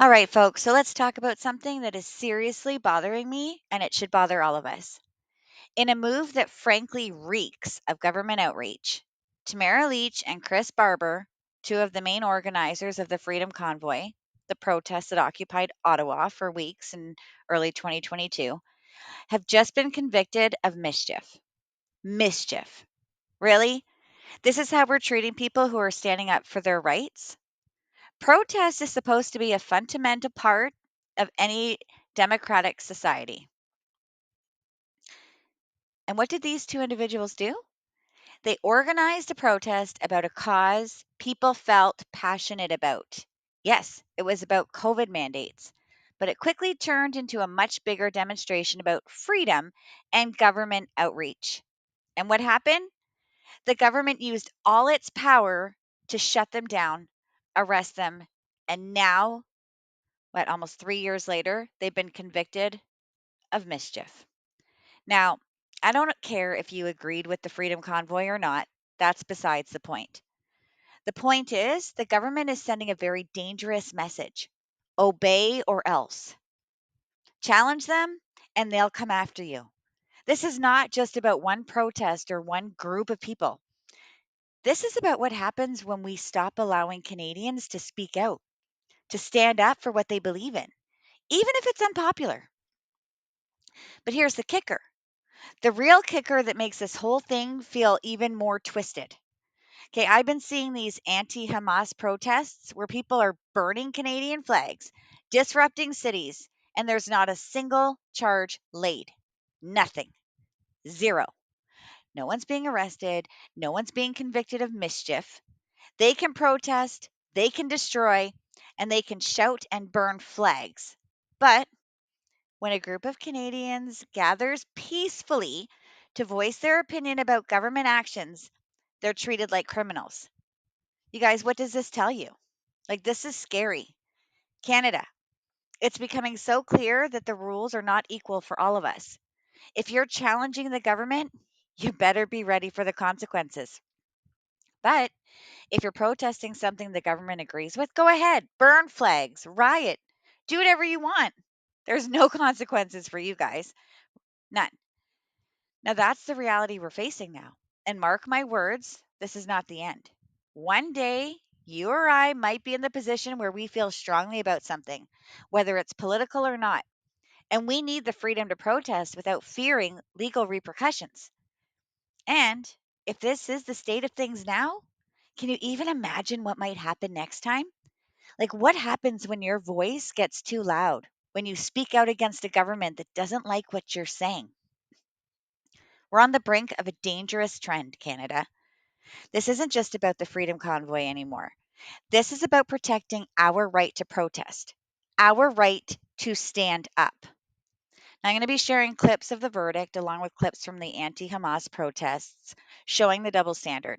All right, folks, so let's talk about something that is seriously bothering me, and it should bother all of us. In a move that frankly reeks of government outreach, Tamara Lich and Chris Barber, two of the main organizers of the Freedom Convoy, the protests that occupied Ottawa for weeks in early 2022, have just been convicted of mischief. Mischief. Really? This is how we're treating people who are standing up for their rights? Protest is supposed to be a fundamental part of any democratic society. And what did these two individuals do? They organized a protest about a cause people felt passionate about. Yes, it was about COVID mandates, but it quickly turned into a much bigger demonstration about freedom and government outreach. And what happened? The government used all its power to shut them down, arrest them, and now, almost 3 years later, they've been convicted of mischief. Now, I don't care if you agreed with the Freedom Convoy or not. That's besides the point. The point is, the government is sending a very dangerous message: obey or else. Challenge them, and they'll come after you. This is not just about one protest or one group of people. This is about what happens when we stop allowing Canadians to speak out, to stand up for what they believe in, even if it's unpopular. But here's the kicker, the real kicker that makes this whole thing feel even more twisted. Okay, I've been seeing these anti Hamas protests where people are burning Canadian flags, disrupting cities, and there's not a single charge laid. Nothing. Zero. No one's being arrested. No one's being convicted of mischief. They can protest, they can destroy, and they can shout and burn flags. But when a group of Canadians gathers peacefully to voice their opinion about government actions, they're treated like criminals. You guys, what does this tell you? Like, this is scary. Canada, it's becoming so clear that the rules are not equal for all of us. If you're challenging the government, you better be ready for the consequences. But if you're protesting something the government agrees with, go ahead, burn flags, riot, do whatever you want. There's no consequences for you guys. None. Now, that's the reality we're facing now. And mark my words, this is not the end. One day, you or I might be in the position where we feel strongly about something, whether it's political or not. And we need the freedom to protest without fearing legal repercussions. And if this is the state of things now, can you even imagine what might happen next time? Like, what happens when your voice gets too loud, when you speak out against a government that doesn't like what you're saying? We're on the brink of a dangerous trend, Canada. This isn't just about the Freedom Convoy anymore. This is about protecting our right to protest, our right to stand up. Now, I'm going to be sharing clips of the verdict along with clips from the anti Hamas protests showing the double standard.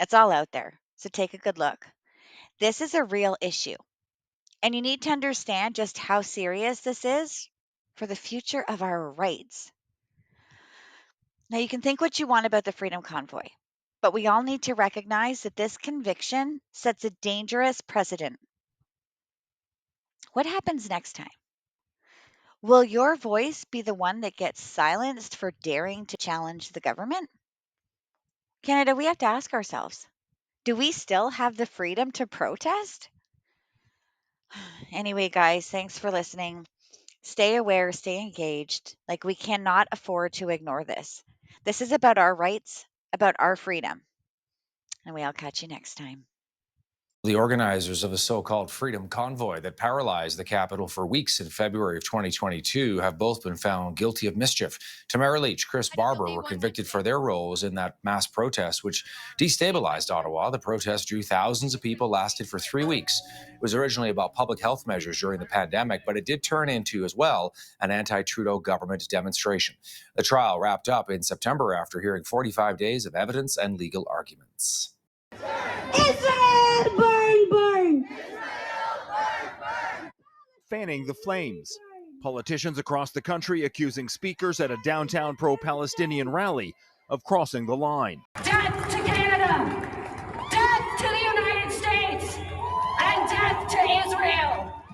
It's all out there, so take a good look. This is a real issue, and you need to understand just how serious this is for the future of our rights. Now, you can think what you want about the Freedom Convoy, but we all need to recognize that this conviction sets a dangerous precedent. What happens next time? Will your voice be the one that gets silenced for daring to challenge the government? Canada, we have to ask ourselves, do we still have the freedom to protest? Anyway, guys, thanks for listening. Stay aware, stay engaged. Like, we cannot afford to ignore this. This is about our rights, about our freedom. And we'll catch you next time. The organizers of a so-called Freedom Convoy that paralyzed the Capitol for weeks in February of 2022 have both been found guilty of mischief. Tamara Lich, Chris Barber were convicted for their roles in that mass protest, which destabilized Ottawa. The protest drew thousands of people, lasted for 3 weeks. It was originally about public health measures during the pandemic, but it did turn into, as well, an anti-Trudeau government demonstration. The trial wrapped up in September after hearing 45 days of evidence and legal arguments. Israel, burn, burn! Fanning the flames. Politicians across the country accusing speakers at a downtown pro-Palestinian rally of crossing the line. Dad,